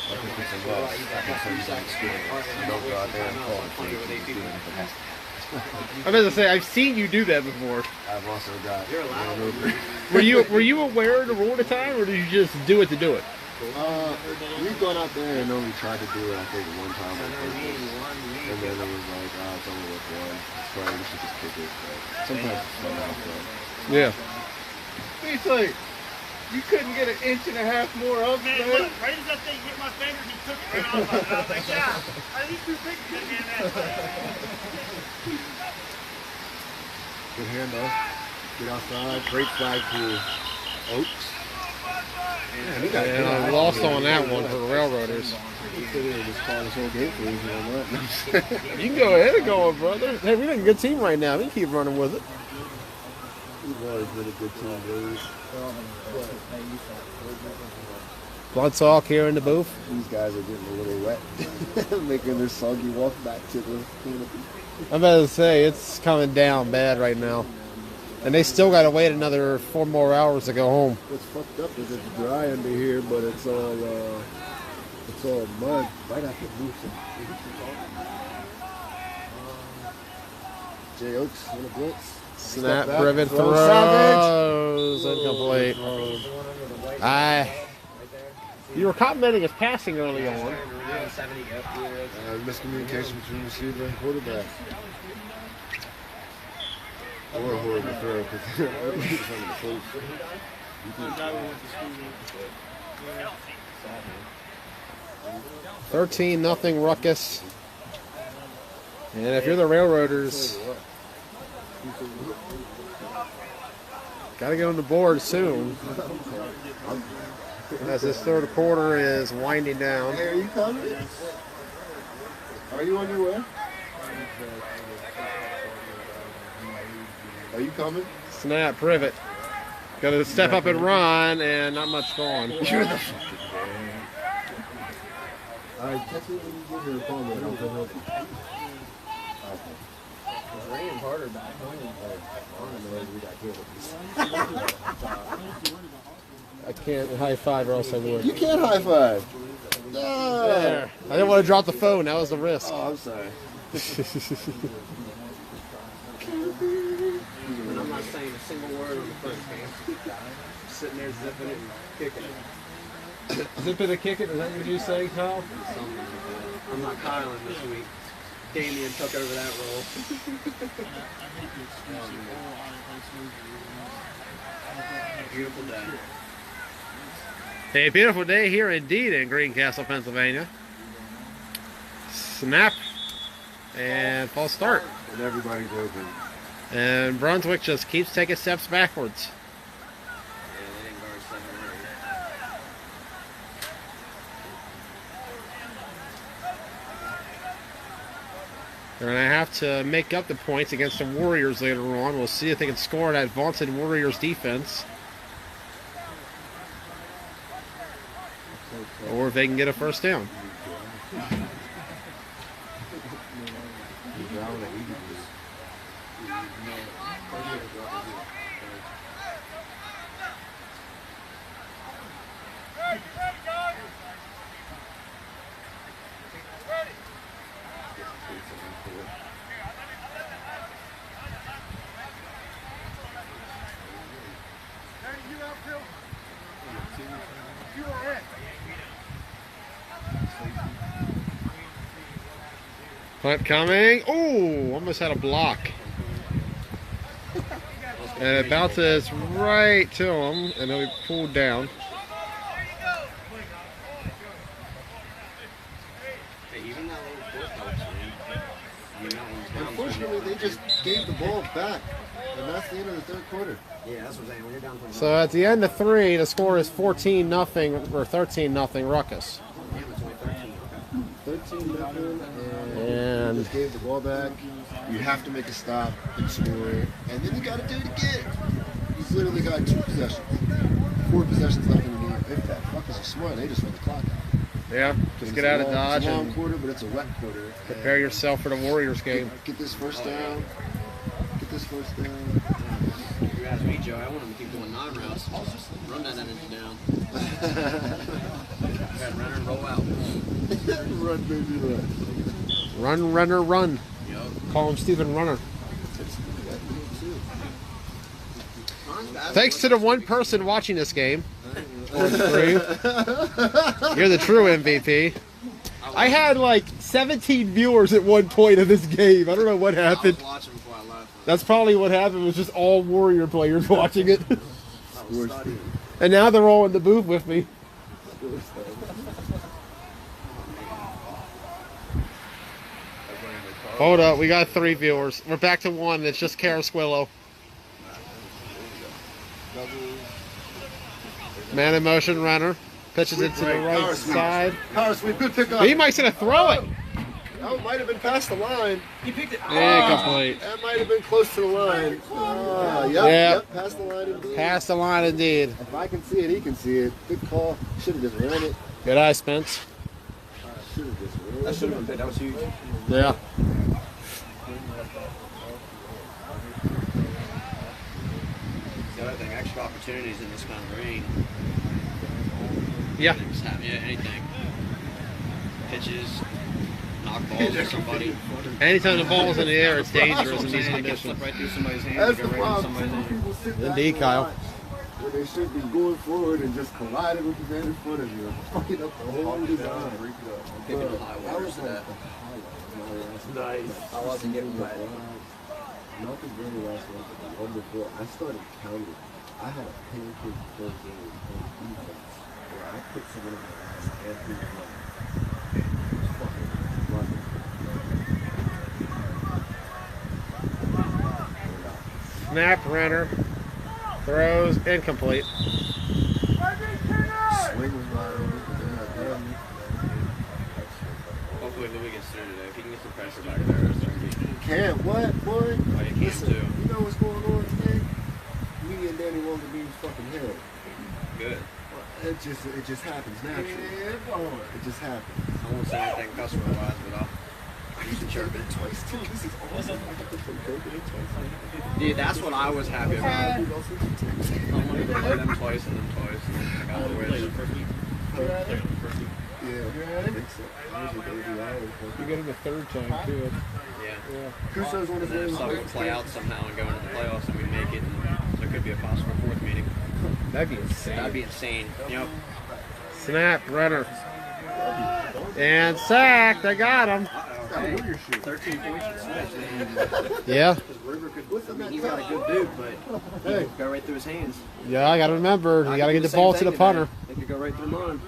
I think it's a loss. I can tell you that experience. You don't goddamn call it for anything. I was going to say, I've seen you do that before. I've also got. Were you aware of the rule at the time, or did you just do it to do it? We've gone out there and only tried to do it, I think, one time on purpose. And then it was like, it's only with 1. It's fine, we should just kick it. But sometimes it's fun out there. Yeah. He's like, you couldn't get an inch and a half more of Man, it. look, right as that thing hit my finger, he took it right off. I was like, yeah, he's too big to get me in that thing. Good handoff. Get outside. Great flag to Oaks. Man, he got good And I eyes lost here. on that one for the Railroaders. He could have just called this whole game for you know what? You can go ahead and go, brother. Hey, we got a good team right now. We can keep running with it. We've always been a good team, boys. Blood talk here in the booth. These guys are getting a little wet, making their soggy walk back to the canopy. I'm about to say, it's coming down bad right now. And they still got to wait another 4 more hours to go home. What's fucked up is it's dry under here, but it's all mud. Right after Booth. Jay Oaks on the blitz. Snap, back, privet, throw, throws, incomplete. You were complimenting his passing early on. Miscommunication between receiver and quarterback. Or a horrible throw because he's on the post. 13-0 Ruckus. And if you're the Railroaders, got to get on the board soon. As this third quarter is winding down. Hey, are you coming? Are you on your way? Are you coming? Snap, privet. Got to step up and run, and not much going. You're the fucking man. Alright, text me when you get here. Call me. I'll come help you. It's raining harder back home. I can't high five or else I would. You can't high five. No. There. I didn't want to drop the phone. That was the risk. Oh, I'm sorry. And I'm not saying a single word on the first game. I'm sitting there zipping it and kicking it. Zipping and kicking, is that what you say, Kyle? I'm not Kylan this week. Damien took over that role. Beautiful day. A beautiful day here indeed in Greencastle, Pennsylvania. Snap and false start. And everybody's open. And Brunswick just keeps taking steps backwards. They're going to have to make up the points against the Warriors later on. We'll see if they can score that vaunted Warriors defense. Or if they can get a first down. Punt coming. Oh, almost had a block. And it bounces right to him, and then we pulled down. Unfortunately, they just gave the ball back, and that's the end of the third quarter. Yeah, that's what I'm saying. When you're down from So at the end of 3, the score is 14-0 or 13-0 Ruckus. 13-0, And just gave the ball back. You have to make a stop and score, and then you got to do it again. He's literally got 2 possessions, 4 possessions left in the game. If that fuckers are smart, they just run the clock out. yeah, just get out of Dodge It's a long and quarter, but it's a wet quarter. prepare yourself for the Warriors game. Get this first down. Get this first down. If you ask me, Joe, I want him to keep doing 9 routes. Run that energy down. Run and roll out. Run, baby, run. Run, runner, run. Yep. Call him Stephen Runner. Thanks to the one person watching this game. You're the true MVP. I had like 17 viewers at one point of this game. I don't know what happened. I was watching before I left. That's probably what happened. It was just all Warrior players watching it. I was studying. And now they're all in the booth with me. Hold up, we got 3 viewers. We're back to 1. It's just Carasquillo. Man in motion runner. Pitches it to the right side. Power sweep, good pickup. He might should have throw it. That might have been past the line. He picked it. Incomplete. That might have been close to the line. Yep, past the line indeed. Past the line indeed. If I can see it, he can see it. Good call. Should have just ran it. Good eye, Spence. Should have just ran it. That should have been big. That was huge. Yeah. The other thing, extra opportunities in this kind of rain. Yeah. Just have, yeah, anything. Pitches, knock balls at somebody. Anytime the ball's in the air, it's dangerous in these It gets conditions. slipped right through somebody's hands. That's Go the right into problem. somebody's Some hand. people sit back Indeed, and Kyle. watch where they should be going forward and just colliding with the man in front of you. Fucking up the whole design. Picking the high I waters was to like, that. Nice. I wasn't getting wet. Not the very last one, but the one before, I started counting. I had a pancake first game on defense where I put someone in my ass every one. Snap, runner, throws, incomplete. Swing was wide open, but they're not down. Hopefully Louis gets through today. If he can get some pressure back there, it's going to be. Can't what, boy? Oh, you can Listen, too. you know what's going on today? Me and Danny Walker being fucking hell. Good. It just happens naturally. It just happens. I won't say anything customer-wise, but I'll use the chirping. Twice too. This is awesome. Dude, that's what I was happy about. I wanted to play them twice and then twice. And I got the wish. Yeah, I think so. Usually they do hours. You get him a third time, too. Yeah. Crusoe's on his And then way. if something would play out somehow and go into the playoffs and we make it, and there could be a possible fourth meeting. That'd be insane. That'd be insane. Yep. Snap, runner. And sack. They got him. Hey, 13 points. Yeah. Because Ruger could, I mean, he's not a good dude, but he could go right through his hands. Yeah, I got to remember. You got to get the ball to the punter. They could go right through mine.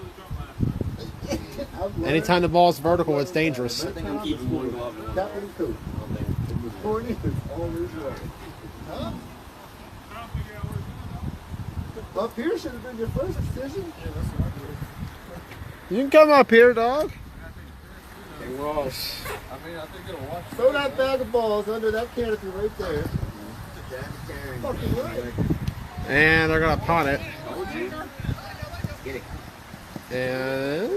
Anytime the ball's vertical, it's dangerous. I think I'm keeping one glove and one Captain Coop. Corny is always right. Huh? Up here should have been your first decision. You can come up here, dog. Hey, Ross. Throw that bag of balls under that canopy right there. Fucking right. And they're going to punt it. Get it. And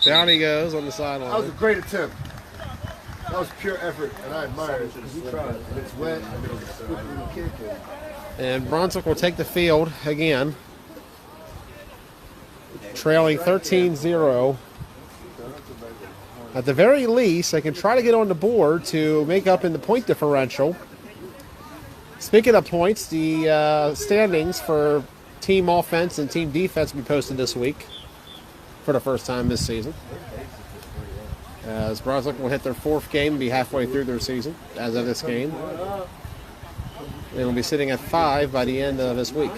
down he goes on the That was a sideline. great attempt. That was pure effort, and I admire it because he tried. And it's wet, and it was a slippery kick. And Brunswick will take the field again. Trailing 13-0. At the very least, they can try to get on the board to make up in the point differential. Speaking of points, the standings for team offense and team defense will be posted this week for the first time this season. As Brunswick will hit their fourth game and be halfway through their season as of this game. They will be sitting at 5 by the end of this week.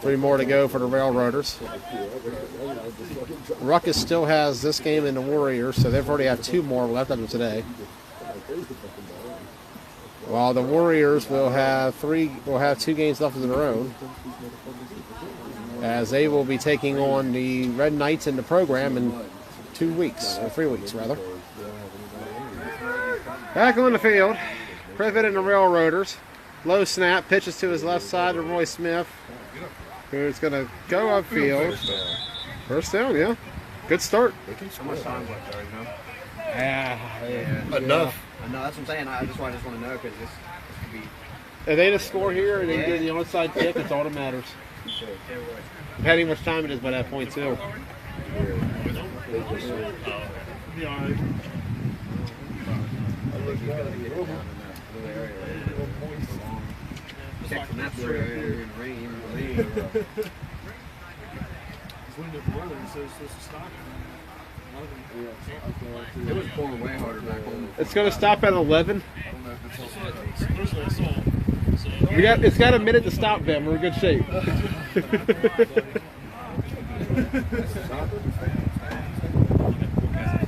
3 more to go for the Railroaders. Ruckus still has this game in the Warriors, so they've already have 2 more left after today. While the Warriors will have 2 games left of their own, as they will be taking on the Red Knights in the program in 2 weeks, or 3 weeks rather. Back on the field, Privet and the Railroaders. Low snap, pitches to his left side to Roy Smith, who's going to go upfield. First down, yeah. Good start. How much time left there, you know? Yeah. Enough. I know, that's what I'm saying. I just want to know because this could be. If they just score here and they do the onside kick, it's all that matters. How much time it is by that point, too. Be all right. Check from that area in rain. It's when the weather is supposed to stop. It was pouring way harder back home. It's going to stop at 11. First I saw. So, It's got a minute to stop, Ben. We're in good shape.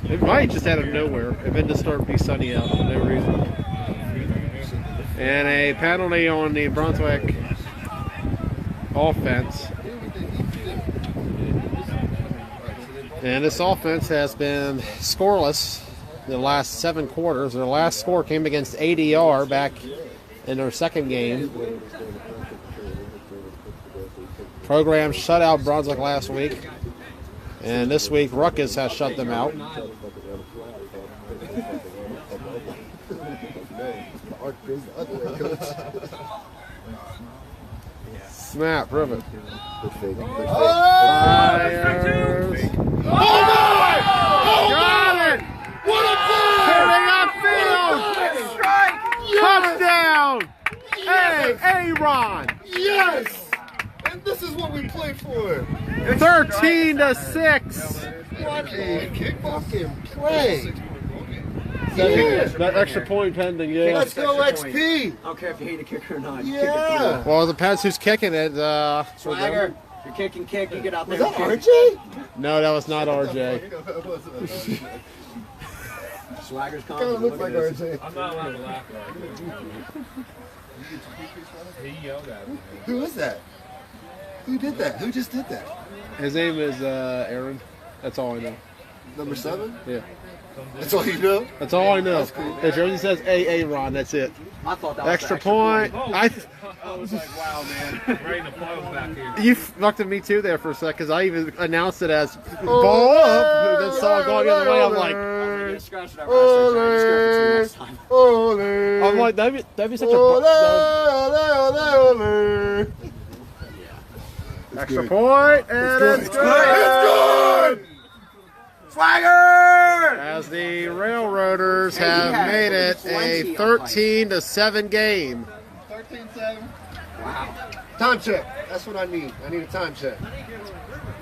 It might just out of nowhere. It meant to start be sunny out for no reason. And a penalty on the Brunswick offense. And this offense has been scoreless the last 7 quarters. Their last score came against ADR back in their second game. Program shut out Brunswick last week. And this week, Ruckus has shut them out. Snap, rivet. Fires. Oh my! Got it! What a play! Hitting upfield! Touchdown! Hey, Aaron! Yes! And this is what we play for. 13-6. What a fucking play! That extra point pending, yeah. Let's go XP! I don't care if you hate a kicker or not. You kick it Yeah! Well, it depends who's kicking it. Swagger, you're kicking kick, you get out there. Was that and kick. RJ? No, that was not RJ. Swagger's Kind of confident. looks Look like at this. RJ. I'm not allowed to laugh like that. He yelled at me. Who is that? Who did that? Who just did that? His name is Aaron. That's all I know. Number 7? Yeah. That's all you know? That's all I know. The jersey says Aaron. That's it. I thought that was Extra the point. Oh, I was like, wow, man. Ready to blow back here. You fucked at me too there for a sec because I even announced it as ball up. Then saw it going the other way. I'm like, Get scratched out. I just go for 2 next time. I'm like that'd be such a extra point, and it's good. It's good! Swagger! As the Railroaders have made it a 13-7 game. 13-7. Wow. Time check. That's what I need. I need a time check.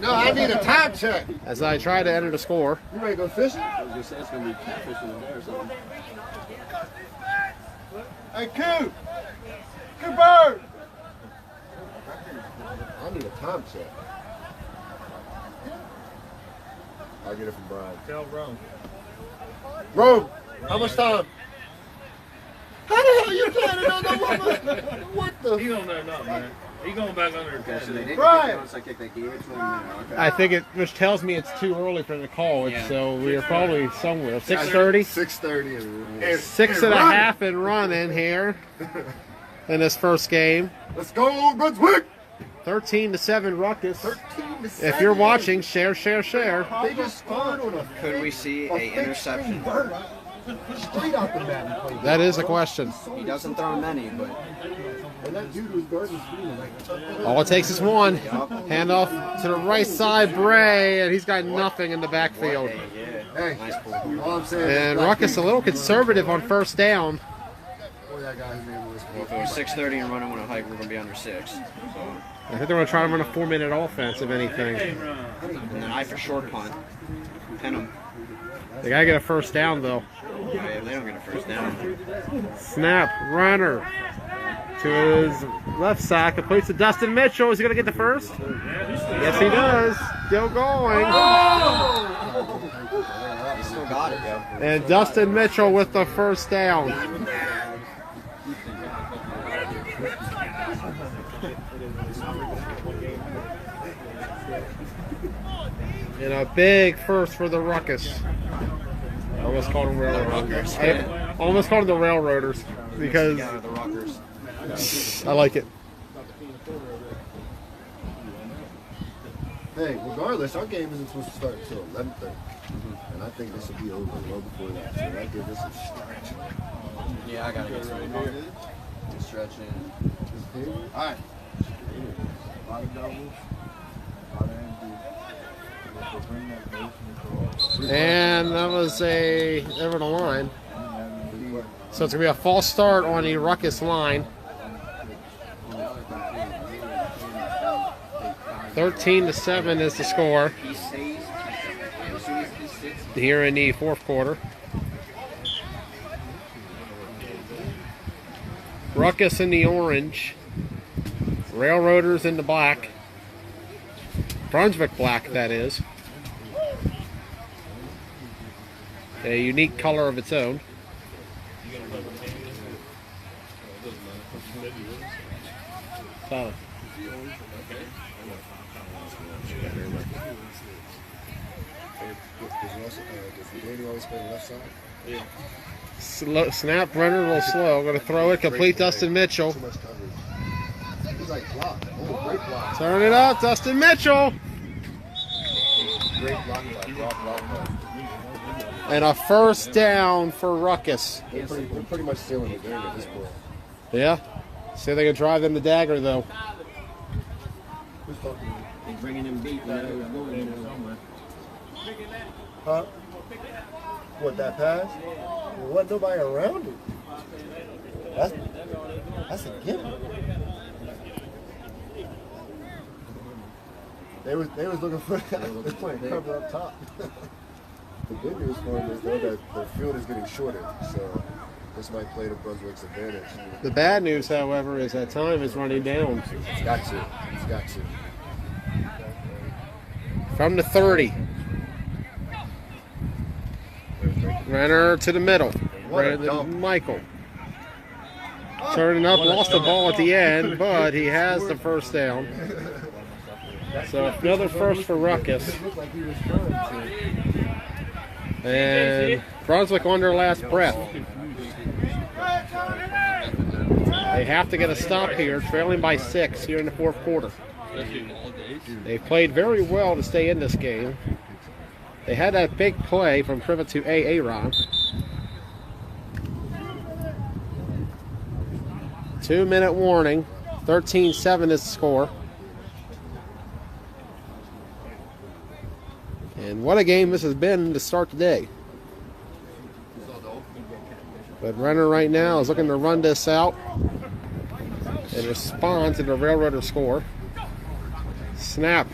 No, I need a time check. As I try to enter the score. You ready to go fishing? I was gonna say it's gonna be catfish in the day or something. Hey, Coop! Cooper! I need a time check. I'll get it from Brian. Tell Rome. Rome, how much time? How the hell you planning on the what the? He don't know nothing, man. He going back under the Okay, so they cushion. did Brian! once I kicked that game. It's 1 minute. Okay. I think it, which tells me it's too early for the call. Yeah. So we are probably somewhere 6:30. 6:30 and 6 and a half and running here in this first game. let's go, Brunswick! 13-7 Ruckus. 13-7. If you're watching, share. They just scored on a. Could we see a a fake interception? screen bird. Straight out the bat and played That is a question. He doesn't throw many, but And that dude was guarding the screen was like. All it takes is one. Handoff to the right side, Bray, and he's got nothing in the backfield. hey, yeah. Hey, Nice pull. all I'm saying And is Ruckus a little conservative on first down. Boy, that guy's name was. Well, if it was 6:30 and running on a hike, we're gonna be under 6. So, I think they're going to try to run a 4-minute offense, if anything. and then I for short punt. Pin them. They got to get a first down, though. Okay, if they don't get a first down. Snap, runner to his left side, completes to Dustin Mitchell. Is he going to get the first? Yes, he does. Still going. He still got it, yo. And Dustin Mitchell with the first down. And a big first for the Ruckus. I almost called them Railroaders. I almost called them the Railroaders because Yeah, the Rockers. I like it. Hey, regardless, our game isn't supposed to start until 11:30, and I think this will be over well before that. So I give this a stretch. Yeah, I gotta get some stretching. All right. And that was over the line. So it's going to be a false start on the Ruckus line. 13-7 is the score He stays. As soon as he sits, here in the fourth quarter. Ruckus in the orange. Railroaders in the black. Brunswick black, that is. A unique color of its own. Solid. Does Danny always play the left side? Yeah. Slow, snap, Renner a little slow. Going to throw it. Complete Dustin Mitchell. Too much coverage. He's like block. Oh, great block. Turn it up, Dustin Mitchell. Great block by block. And a first down for Ruckus. They're pretty much sealing the game at this point. Yeah. See if they can drive them to dagger, though. Who's talking to me? He's bringing him beat. Somewhere. Huh? What, that pass? There wasn't nobody around it. That's a given. They was looking for they're playing cover up top. The good news for them is though that the field is getting shorter, so this might play to Brunswick's advantage. The bad news, however, is that time is running down. It's got to. It's got to. From the 30. Renner to the middle. Brandon Michael. Turning up, lost the ball at the end, but he has the first down. So another first for Ruckus. It looked like he was trying to. And Brunswick on their last breath. They have to get a stop here, trailing by 6 here in the fourth quarter. They've played very well to stay in this game. They had that big play from Privet to Aaron. 2-minute warning. 13-7 is the score. And what a game this has been to start the day. But Renner right now is looking to run this out and respond to the Railroader score. Snap.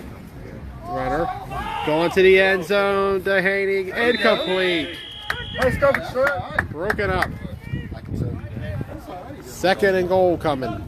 Renner going to the end zone. Dehaney incomplete. Nice coverage, sir. Broken up. 2nd and goal coming.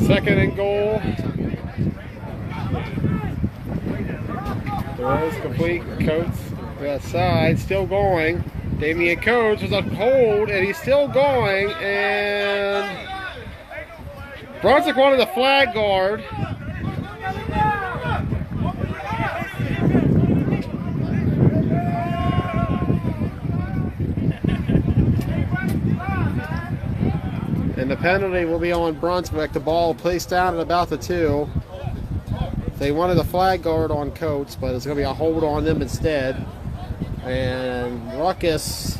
Second and goal. Throws complete. Coates to that side, still going. Damian Coates was a hold, and he's still going. And Brunswick wanted the flag guard. And the penalty will be on Brunswick. The ball placed down at about the 2. They wanted a flag guard on Coates, but it's going to be a hold on them instead. And Ruckus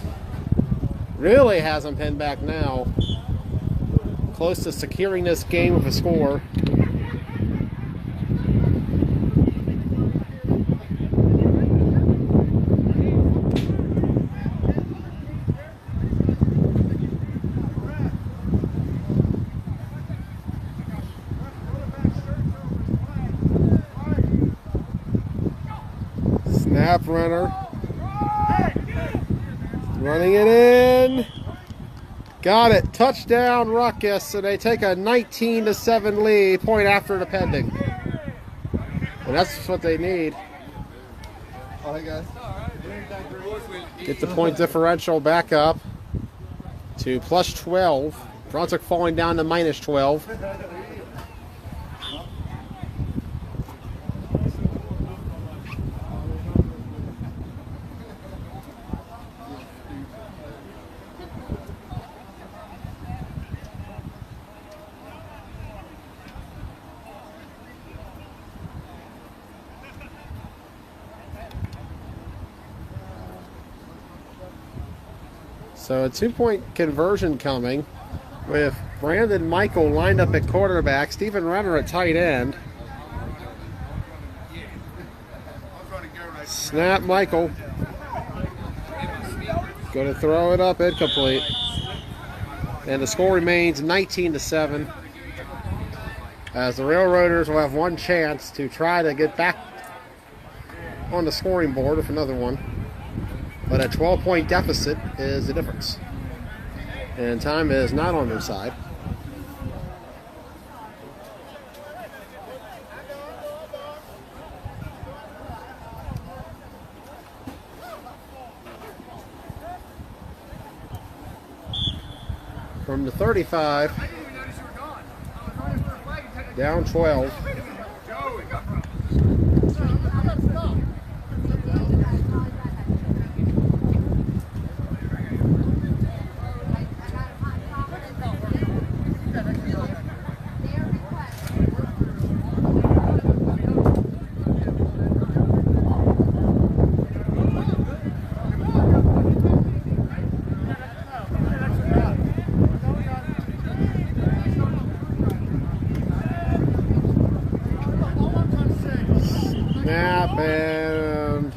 really has them pinned back now. Close to securing this game with a score. Snap, Renner. Running it in. Got it. Touchdown, Ruckus. So they take a 19-7 lead, point after the pending. And that's what they need. All right, guys. Get the point differential back up to plus 12. Brunswick falling down to minus 12. So a 2-point conversion coming with Brandon Michael lined up at quarterback, Stephen Renner at tight end. Snap, Michael. Going to throw it up, incomplete. And the score remains 19-7. as the Railroaders will have one chance to try to get back on the scoring board with another one. But a 12-point deficit is the difference. And time is not on their side. From the 35, down 12. Snap and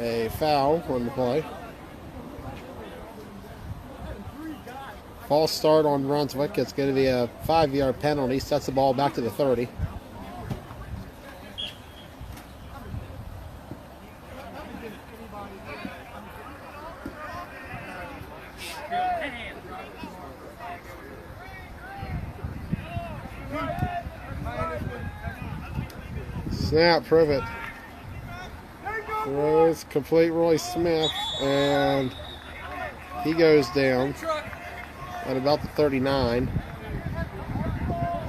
a foul on the play. False start on Brunswick. It's going to be a 5-yard penalty. Sets the ball back to the 30. Snap, Privet. Throws complete Roy Smith, and he goes down at about the 39.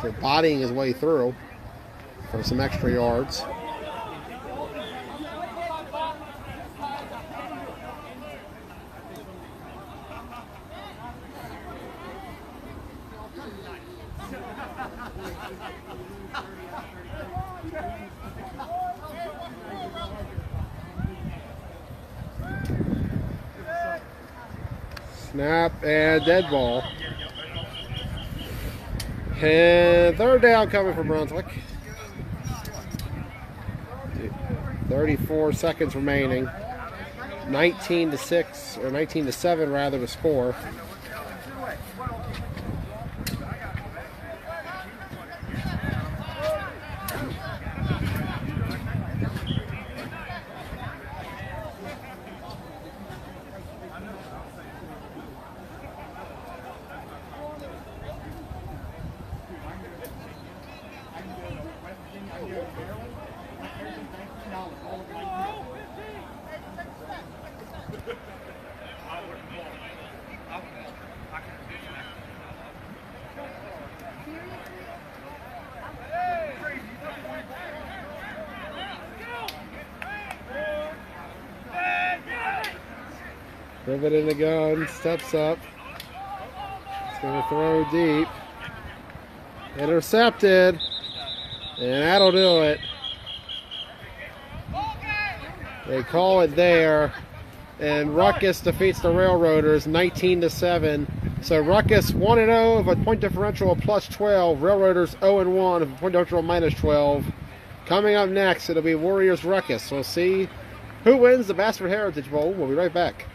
So bodying his way through for some extra yards. Snap and dead ball. And third down coming for Brunswick. 34 seconds remaining. 19-6 or 19-7 rather to score. Privet in the gun, steps up. It's going to throw deep. Intercepted. And that'll do it. They call it there. And Ruckus defeats the Railroaders 19-7. So Ruckus 1-0 with a point differential of plus 12. Railroaders 0-1 with a point differential of minus 12. Coming up next, it'll be Warriors Ruckus. We'll see who wins the Bassford Heritage Bowl. We'll be right back.